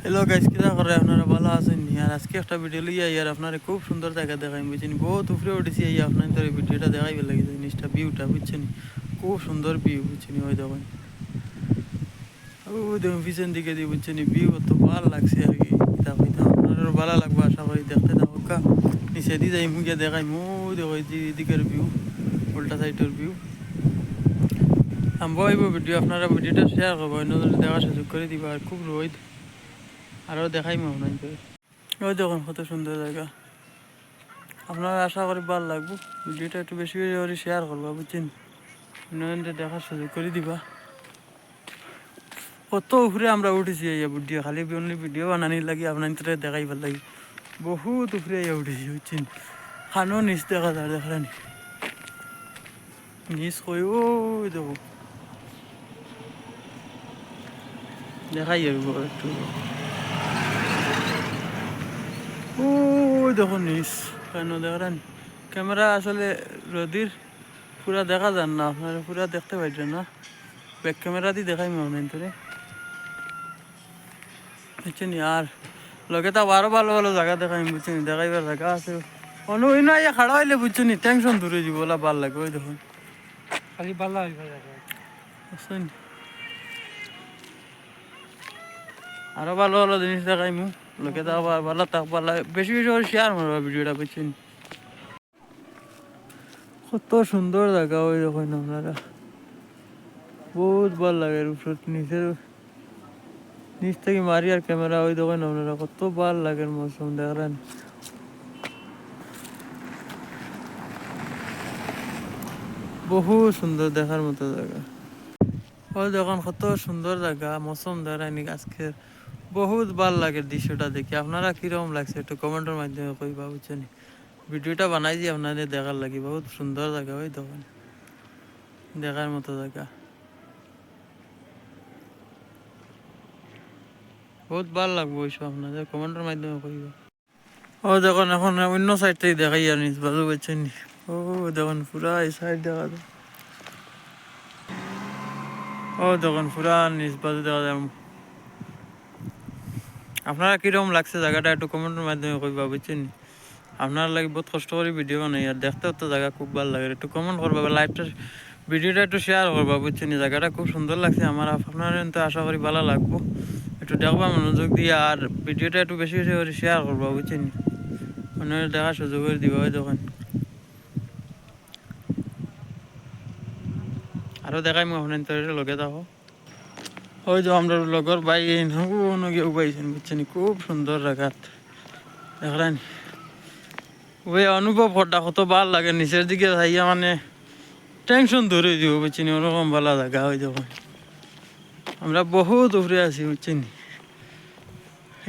Hello guys, কিরা করে আপনারা ভালো আছেন? আর আজকে একটা ভিডিও লইয়া আর আপনারা খুব সুন্দর জায়গা দেখাই বুঝছেন। বহুত উপরে উঠেছি এই আপনার তোর ভিডিওটা দেখাইবে লাগে জিনিসটা, ভিউটা বুঝছেন, খুব সুন্দর ভিউ বুঝছেন। ওই দেখুন, ওই দেখুন পিছন দিকে দিয়ে বুঝছেন, ভিউ তো ভালো লাগছে আর কি। এটা হইতাম আপনারও ভালো লাগবে আশা করি, দেখতে থাকো কা নিচে দিয়ে যাই মুখে দেখাই ওই দেখো দিকের ভিউ, উল্টা সাইডের ভিউ। আমি বইব ভিডিও, আপনারা ভিডিওটা শেয়ার করবো, অন্য দেখার সুযোগ করে দিবা। আর খুব রোদ, আরও দেখাইম আপনার। ওই দেখুন কত সুন্দর জায়গা, আপনারা আশা করি ভালো লাগবো। ভিডিওটা একটু বেশি বেশি করে শেয়ার করবা বুঝছেন, অন্যদের দেখার সুযোগ করে দিবা। কত উপরে আমরা উঠেছি এই ভিডিও, খালি অনলি ভিডিও বানানি লাগি আপনার দেখাইবার লাগি। বহুত উপরে উঠেছি বুঝছেন, খানো নিচ দেখা যায়, দেখলেন নিচ কই ওই দেখো দেখাই একটু। ওই দেখো নিচ কেন দেখলেন, ক্যামেরা আসলে রোদির পুরা দেখা যান না, আপনারা পুরা দেখতে পাইছেন না, ব্যাক ক্যামেরা দিয়ে দেখাই মনে ধরে বুঝছেন। আর লগে তো আরো ভালো ভালো জায়গা দেখাই বুঝছেন, দেখাইবার জায়গা আছে। অন্য অন্য ইয়ে খাড়া হইলে বুঝছেন টেনশন দূরে যাব, ওলা ভাল লাগবে। ওই দেখুন খালি ভালো বুঝছেন, আরো ভালো ভালো জিনিস দেখাই মু লোকে তো আবার ভালো থাক ভালো, বেশি বেশি করে শেয়ার মারবা ভিডিওটা বুঝছেন। কত সুন্দর জায়গা ওই দেখুন আপনারা, বহুত ভালো লাগে। উপর নিচের নিচ থেকে মারি আর ক্যামেরা ওই দেখুন আপনারা, কত ভালো লাগে মৌসুম দেখলেন। বহু সুন্দর দেখার মতো জায়গা। ওই দেখুন কত সুন্দর জায়গা, মৌসুম দেখেন আজকে, বহুত ভাল লাগে দৃশ্যটা দেখি। আপনারা কিরকম লাগছে একটু কমেন্টের মাধ্যমে কইবা বুঝছেন। ভিডিওটা বানাই দিয়ে আপনাদের দেখার লাগি, বহুত সুন্দর জায়গা। ওই দেখুন দেখার মতো জায়গা, বহুত ভাল লাগবে ওইসব, আপনাদের কমেন্টের মাধ্যমে কইবা। ও দেখুন এখন অন্য সাইড থেকে দেখাই আর নিজ বাজু বুঝছেন। ও দেখুন পুরা এই সাইড দেখা যায়, ও দেখুন পুরা নিজ বাজু দেখা যায়। আপনারা কিরকম লাগছে জায়গাটা একটু কমেন্টের মাধ্যমে কইবা বুঝছেন। আপনার লাগে বহুত কষ্ট করে ভিডিও বানাই, আর দেখতেও তো জায়গা খুব ভালো লাগে। একটু কমেন্ট করবা, লাইভটা ভিডিওটা একটু শেয়ার করবা বুঝছেন। জায়গাটা খুব সুন্দর লাগছে আমার, আপনার তো আশা করি ভালো লাগবো। একটু দেখবা মনোযোগ দিয়ে, আর ভিডিওটা একটু বেশি বেশি করে শেয়ার করবা বুঝছেন, অন্যের দেখার সুযোগ করে দিবা। ওই দেখেন আরও দেখাই মো আপনার তো লগে থাকো। ওই যে আমরা লগর ভাই নগিয়ে উবাইছেন বুঝছেন, খুব সুন্দর জায়গা দেখলেন। ওই অনুভব করটা কত ভাল লাগে, নিচের দিকে যাইয়া মানে টেনশন ধরে দিব বুঝছেন, ওরকম ভালো জায়গা। ওই দেখুন আমরা বহুত উপরে আছি বুঝছেন,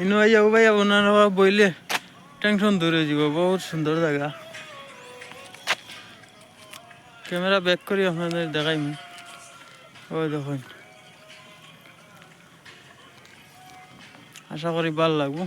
ইনু আইয়া ভাইয়া ওনার বইলে টেনশন ধরে দিব। বহুত সুন্দর জায়গা, ক্যামেরা ব্যাক করি আপনাদের দেখাইম। ওই দেখুন আশা করি ভাল লাগবো।